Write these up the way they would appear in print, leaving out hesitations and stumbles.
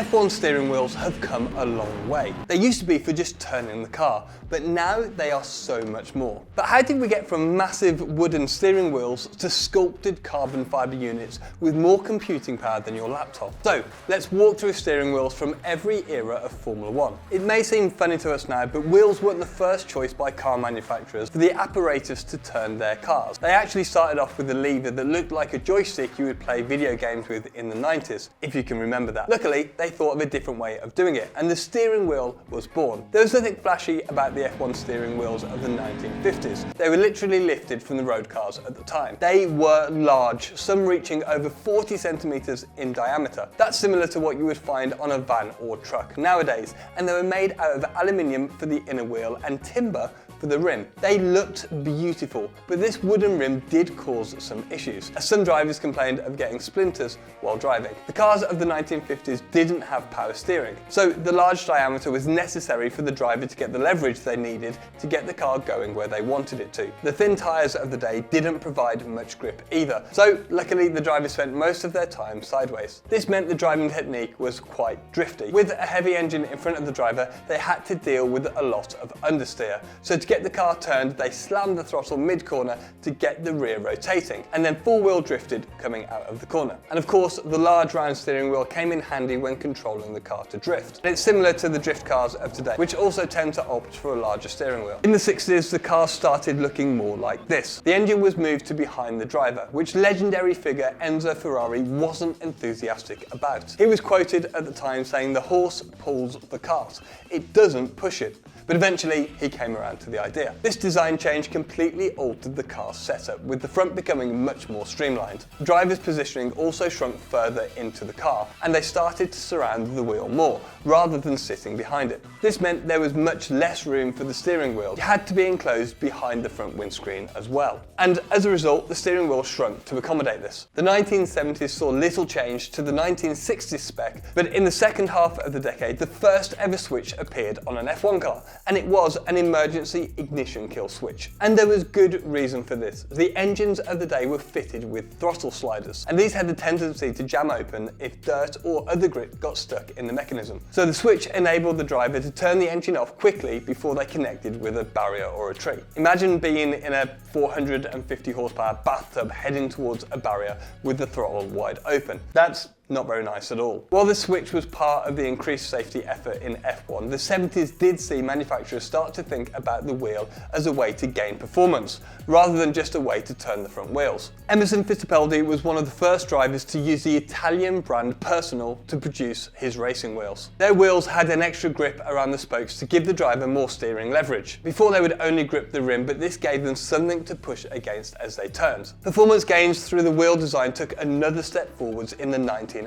F1 steering wheels have come a long way. They used to be for just turning the car, but now they are so much more. But how did we get from massive wooden steering wheels to sculpted carbon fibre units with more computing power than your laptop? So let's walk through steering wheels from every era of Formula 1. It may seem funny to us now, but wheels weren't the first choice by car manufacturers for the apparatus to turn their cars. They actually started off with a lever that looked like a joystick you would play video games with in the 90s, if you can remember that. Luckily, they thought of a different way of doing it, and the steering wheel was born. There was nothing flashy about the F1 steering wheels of the 1950s. They were literally lifted from the road cars at the time. They were large, some reaching over 40 centimeters in diameter. That's similar to what you would find on a van or truck nowadays, and they were made out of aluminium for the inner wheel and timber for the rim. They looked beautiful, but this wooden rim did cause some issues, as some drivers complained of getting splinters while driving. The cars of the 1950s didn't have power steering, so the large diameter was necessary for the driver to get the leverage they needed to get the car going where they wanted it to. The thin tyres of the day didn't provide much grip either, so luckily the drivers spent most of their time sideways. This meant the driving technique was quite drifty. With a heavy engine in front of the driver, they had to deal with a lot of understeer. So to get the car turned, they slammed the throttle mid-corner to get the rear rotating, and then four-wheel drifted coming out of the corner. And of course, the large round steering wheel came in handy when controlling the car to drift. And it's similar to the drift cars of today, which also tend to opt for a larger steering wheel. In the 60s, the car started looking more like this. The engine was moved to behind the driver, which legendary figure Enzo Ferrari wasn't enthusiastic about. He was quoted at the time saying, "The horse pulls the cart, it doesn't push it." But eventually, he came around to the idea. This design change completely altered the car's setup, with the front becoming much more streamlined. The driver's positioning also shrunk further into the car, and they started to surround the wheel more, rather than sitting behind it. This meant there was much less room for the steering wheel. It had to be enclosed behind the front windscreen as well. And as a result, the steering wheel shrunk to accommodate this. The 1970s saw little change to the 1960s spec, but in the second half of the decade, the first ever switch appeared on an F1 car, and it was an emergency ignition kill switch. And there was good reason for this. The engines of the day were fitted with throttle sliders, and these had the tendency to jam open if dirt or other grit got stuck in the mechanism. So the switch enabled the driver to turn the engine off quickly before they connected with a barrier or a tree. Imagine being in a 450 horsepower bathtub heading towards a barrier with the throttle wide open. That's not very nice at all. While the switch was part of the increased safety effort in F1, the 70s did see manufacturers start to think about the wheel as a way to gain performance, rather than just a way to turn the front wheels. Emerson Fittipaldi was one of the first drivers to use the Italian brand Personal to produce his racing wheels. Their wheels had an extra grip around the spokes to give the driver more steering leverage. Before they would only grip the rim, but this gave them something to push against as they turned. Performance gains through the wheel design took another step forwards in the 1980s.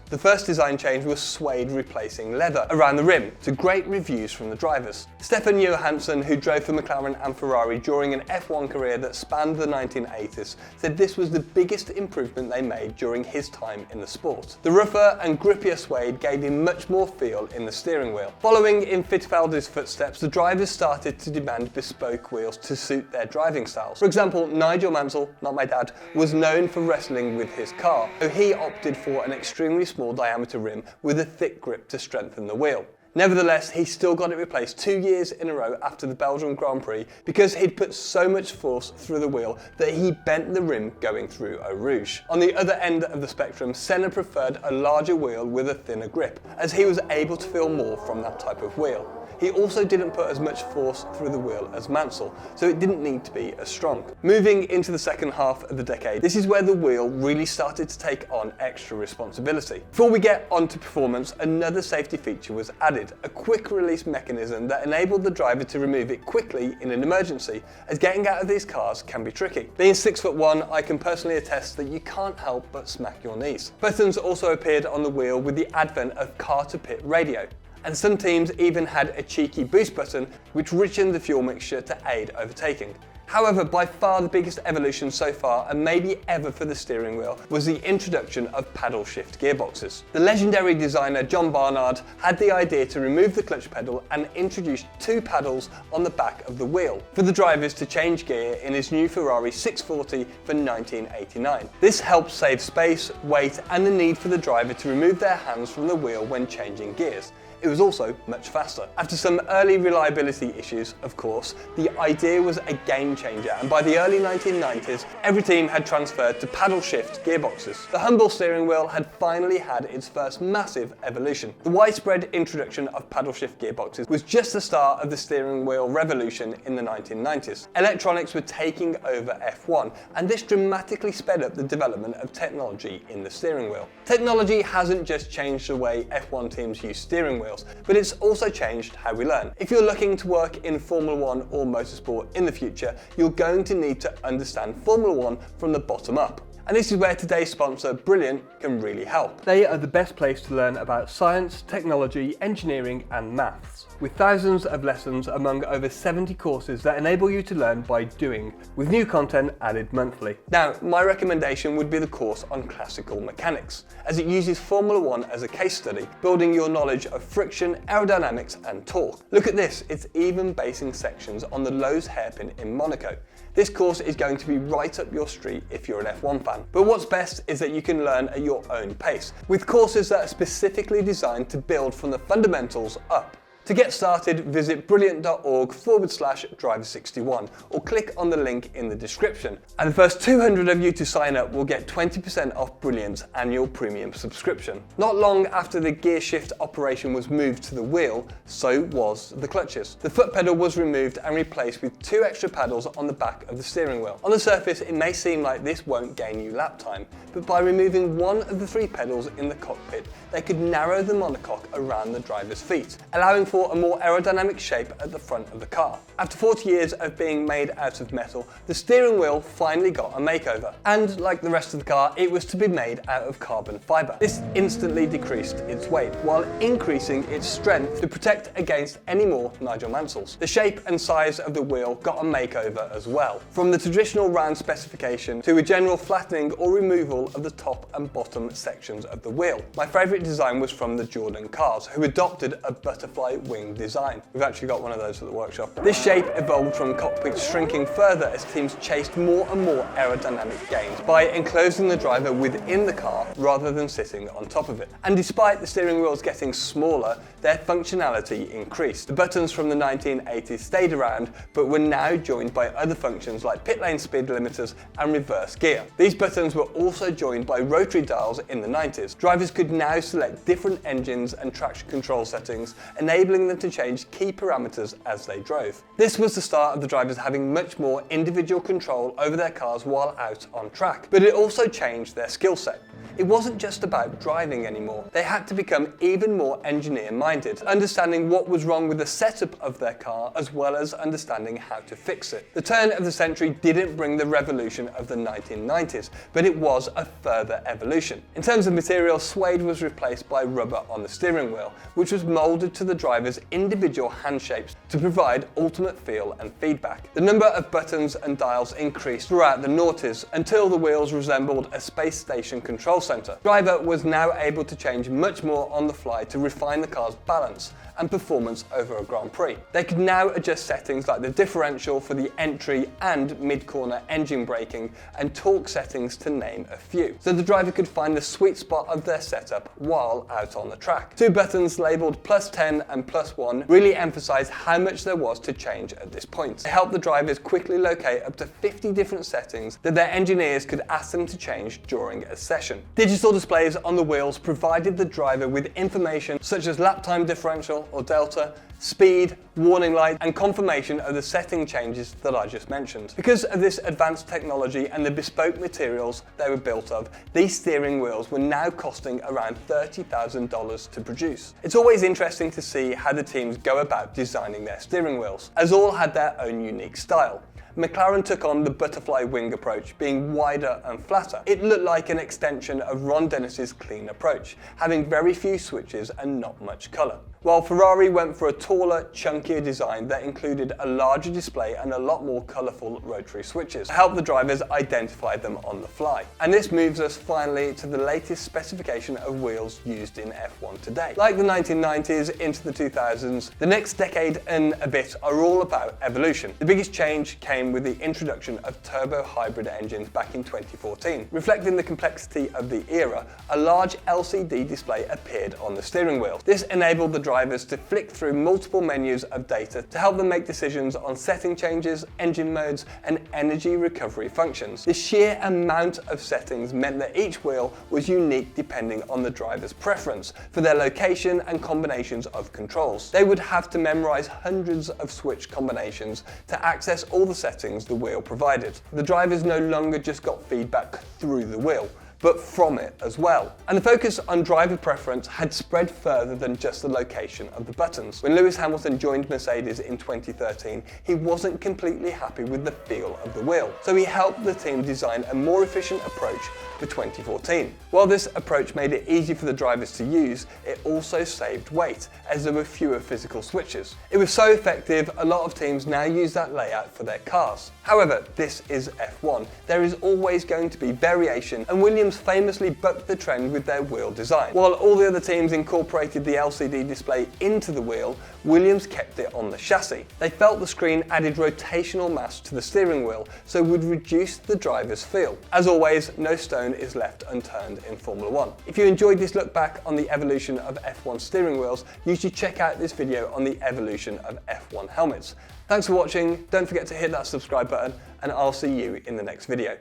The first design change was suede replacing leather around the rim, to great reviews from the drivers. Stefan Johansson, who drove for McLaren and Ferrari during an F1 career that spanned the 1980s, said this was the biggest improvement they made during his time in the sport. The rougher and grippier suede gave him much more feel in the steering wheel. Following in Fittipaldi's footsteps, the drivers started to demand bespoke wheels to suit their driving styles. For example, Nigel Mansell, not my dad, was known for wrestling with his car, so he opted for an extremely small diameter rim with a thick grip to strengthen the wheel. Nevertheless, he still got it replaced 2 years in a row after the Belgian Grand Prix because he'd put so much force through the wheel that he bent the rim going through Eau Rouge. On the other end of the spectrum, Senna preferred a larger wheel with a thinner grip, as he was able to feel more from that type of wheel. He also didn't put as much force through the wheel as Mansell, so it didn't need to be as strong. Moving into the second half of the decade, this is where the wheel really started to take on extra responsibility. Before we get onto performance, another safety feature was added, a quick release mechanism that enabled the driver to remove it quickly in an emergency, as getting out of these cars can be tricky. Being 6'1", I can personally attest that you can't help but smack your knees. Buttons also appeared on the wheel with the advent of car-to-pit radio, and some teams even had a cheeky boost button which richened the fuel mixture to aid overtaking. However, by far the biggest evolution so far, and maybe ever for the steering wheel, was the introduction of paddle shift gearboxes. The legendary designer John Barnard had the idea to remove the clutch pedal and introduce two paddles on the back of the wheel for the drivers to change gear in his new Ferrari 640 for 1989. This helped save space, weight, and the need for the driver to remove their hands from the wheel when changing gears. It was also much faster. After some early reliability issues, of course, the idea was a game changer, and by the early 1990s, every team had transferred to paddle shift gearboxes. The humble steering wheel had finally had its first massive evolution. The widespread introduction of paddle shift gearboxes was just the start of the steering wheel revolution in the 1990s. Electronics were taking over F1, and this dramatically sped up the development of technology in the steering wheel. Technology hasn't just changed the way F1 teams use steering wheels, but it's also changed how we learn. If you're looking to work in Formula 1 or motorsport in the future, you're going to need to understand Formula 1 from the bottom up. And this is where today's sponsor, Brilliant, can really help. They are the best place to learn about science, technology, engineering and maths, with thousands of lessons among over 70 courses that enable you to learn by doing, with new content added monthly. Now, my recommendation would be the course on classical mechanics, as it uses Formula 1 as a case study, building your knowledge of friction, aerodynamics and torque. Look at this, it's even basing sections on the Lowe's hairpin in Monaco. This course is going to be right up your street if you're an F1 fan. But what's best is that you can learn at your own pace, with courses that are specifically designed to build from the fundamentals up. To get started, visit brilliant.org/driver61 or click on the link in the description. And the first 200 of you to sign up will get 20% off Brilliant's annual premium subscription. Not long after the gear shift operation was moved to the wheel, so was the clutches. The foot pedal was removed and replaced with two extra paddles on the back of the steering wheel. On the surface, it may seem like this won't gain you lap time, but by removing one of the three pedals in the cockpit, they could narrow the monocoque around the driver's feet, allowing for a more aerodynamic shape at the front of the car. After 40 years of being made out of metal, the steering wheel finally got a makeover. And like the rest of the car, it was to be made out of carbon fibre. This instantly decreased its weight, while increasing its strength to protect against any more Nigel Mansells. The shape and size of the wheel got a makeover as well, from the traditional round specification to a general flattening or removal of the top and bottom sections of the wheel. My favourite design was from the Jordan cars, who adopted a butterfly wing design. We've actually got one of those at the workshop. This shape evolved from cockpits shrinking further as teams chased more and more aerodynamic gains by enclosing the driver within the car rather than sitting on top of it. And despite the steering wheels getting smaller, their functionality increased. The buttons from the 1980s stayed around, but were now joined by other functions like pit lane speed limiters and reverse gear. These buttons were also joined by rotary dials in the 90s. Drivers could now select different engines and traction control settings, enabling them to change key parameters as they drove. This was the start of the drivers having much more individual control over their cars while out on track, but it also changed their skill set. It wasn't just about driving anymore. They had to become even more engineer-minded, understanding what was wrong with the setup of their car as well as understanding how to fix it. The turn of the century didn't bring the revolution of the 1990s, but it was a further evolution. In terms of material, suede was replaced by rubber on the steering wheel, which was molded to the driver's individual hand shapes to provide ultimate feel and feedback. The number of buttons and dials increased throughout the noughties until the wheels resembled a space station control center. Driver was now able to change much more on the fly to refine the car's balance and performance over a Grand Prix. They could now adjust settings like the differential for the entry and mid-corner engine braking and torque settings, to name a few, so the driver could find the sweet spot of their setup while out on the track. Two buttons labelled +10 and +1 really emphasised how much there was to change at this point. They helped the drivers quickly locate up to 50 different settings that their engineers could ask them to change during a session. Digital displays on the wheels provided the driver with information such as lap time differential or delta, speed, warning light, and confirmation of the setting changes that I just mentioned. Because of this advanced technology and the bespoke materials they were built of, these steering wheels were now costing around $30,000 to produce. It's always interesting to see how the teams go about designing their steering wheels, as all had their own unique style. McLaren took on the butterfly wing approach, being wider and flatter. It looked like an extension of Ron Dennis's clean approach, having very few switches and not much colour. While Ferrari went for a taller, chunkier design that included a larger display and a lot more colourful rotary switches to help the drivers identify them on the fly. And this moves us finally to the latest specification of wheels used in F1 today. Like the 1990s into the 2000s, the next decade and a bit are all about evolution. The biggest change came with the introduction of turbo hybrid engines back in 2014. Reflecting the complexity of the era, a large LCD display appeared on the steering wheel. This enabled the drivers to flick through multiple menus of data to help them make decisions on setting changes, engine modes, and energy recovery functions. The sheer amount of settings meant that each wheel was unique depending on the driver's preference for their location and combinations of controls. They would have to memorize hundreds of switch combinations to access all the settings the wheel provided. The drivers no longer just got feedback through the wheel, but from it as well. And the focus on driver preference had spread further than just the location of the buttons. When Lewis Hamilton joined Mercedes in 2013, he wasn't completely happy with the feel of the wheel, so he helped the team design a more efficient approach for 2014. While this approach made it easy for the drivers to use, it also saved weight, as there were fewer physical switches. It was so effective, a lot of teams now use that layout for their cars. However, this is F1. There is always going to be variation, and Williams famously bucked the trend with their wheel design. While all the other teams incorporated the LCD display into the wheel, Williams kept it on the chassis. They felt the screen added rotational mass to the steering wheel, so would reduce the driver's feel. As always, no stone is left unturned in Formula 1. If you enjoyed this look back on the evolution of F1 steering wheels, you should check out this video on the evolution of F1 helmets. Thanks for watching, don't forget to hit that subscribe button, and I'll see you in the next video.